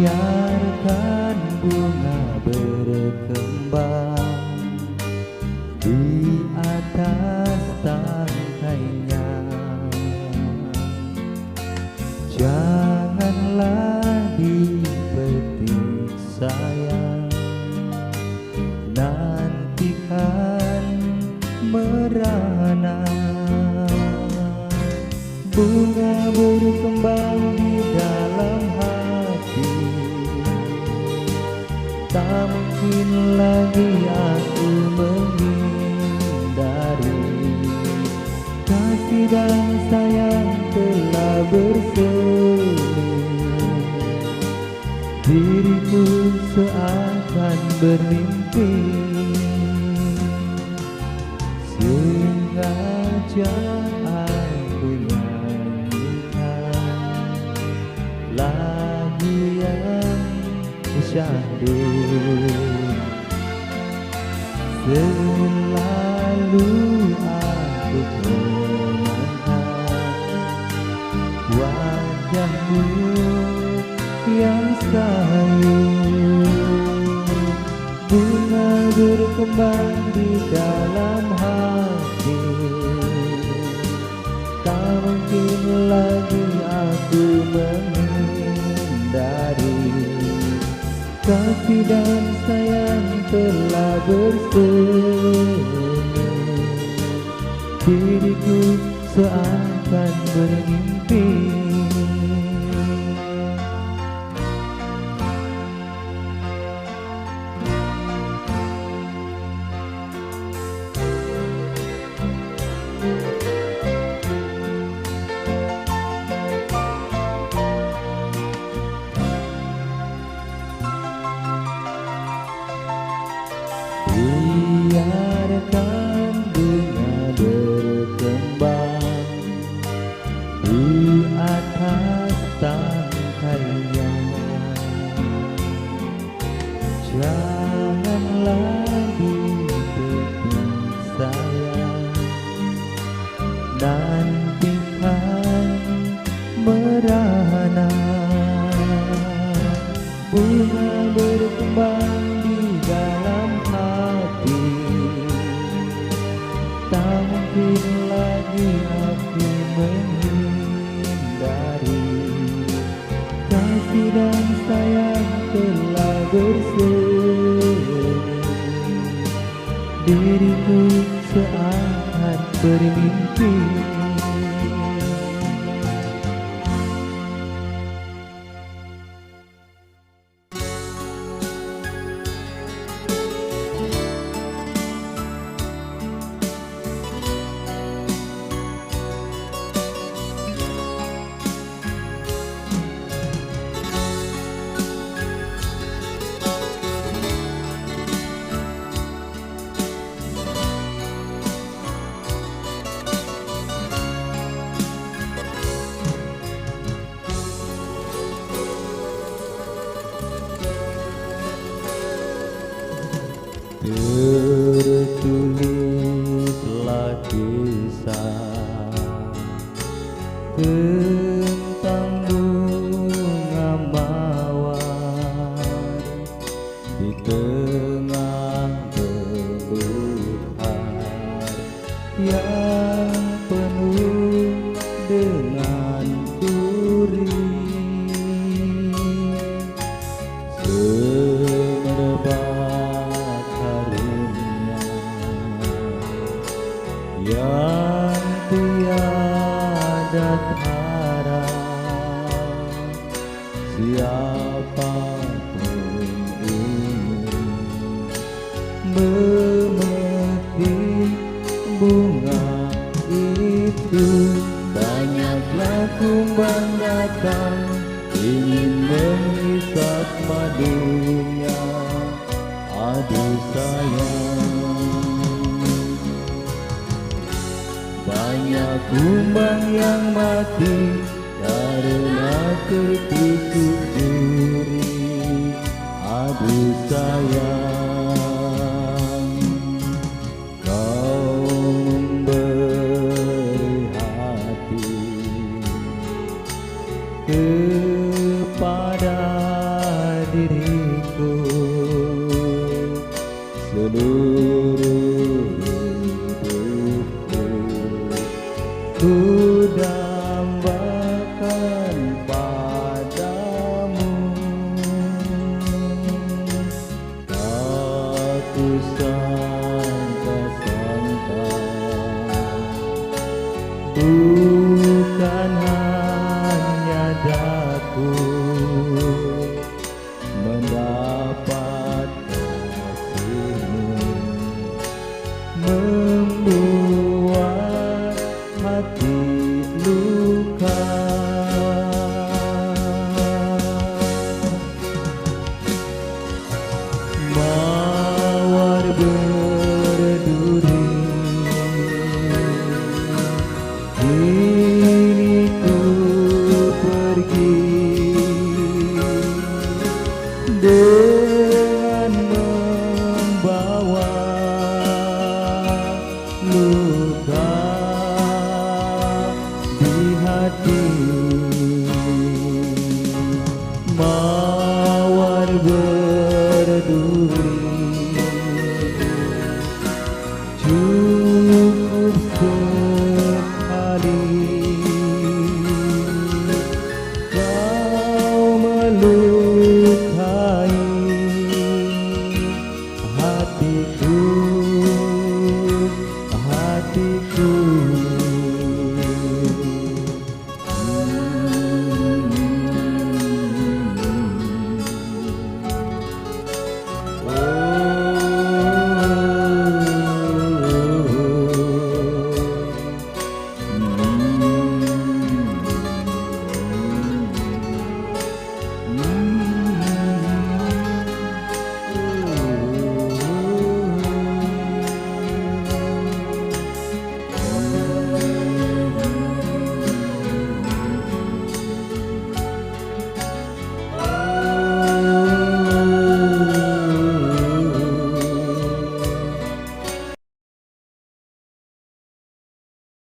Biarkan bunga berkembang di atas tangkainya. Janganlah dipetik sayang, nantikan merana. Bunga berkembang di dalam hati, tak mungkin lagi aku menghindari. Kasih dan sayang telah bersemi, diriku seakan bermimpi. Sengaja aku nyanyikan lagu yang syahdu, selalu aku kenangkan wajahmu yang sayu. Bunga berkembang di dalam hati, tak mungkin lagi aku menghindari. Kasih dan sayang telah bersemi, diriku seakan bermimpi. Biarkan bunga berkembang di atas tangkainya. Janganlah dipetik sayang, nantikan merana. Bunga berkembang di dalam hati, tak mungkin lagi aku menghindari. Kasih dan sayang telah bersemi, diriku seakan bermimpi. Tertulislah kisah tentang bunga mawar di tengah belukar yang penuh dengan duri. Yang tiada tara, siapapun ingin memetik bunga itu. Banyaklah kumbang datang ingin menghisap madunya. Aduh sayang, banyak kumbang yang mati karena tertusuk duri. Aduh sayang, kau memberi hati kepada ku dambakan padamu. Aku sangka-sangka bukan hanya daku mendapat kasih-Mu, membuat hati luka. Mawar berduri, kini ku pergi dengan membawa luka di hati. Mawar berduri, cukup sekali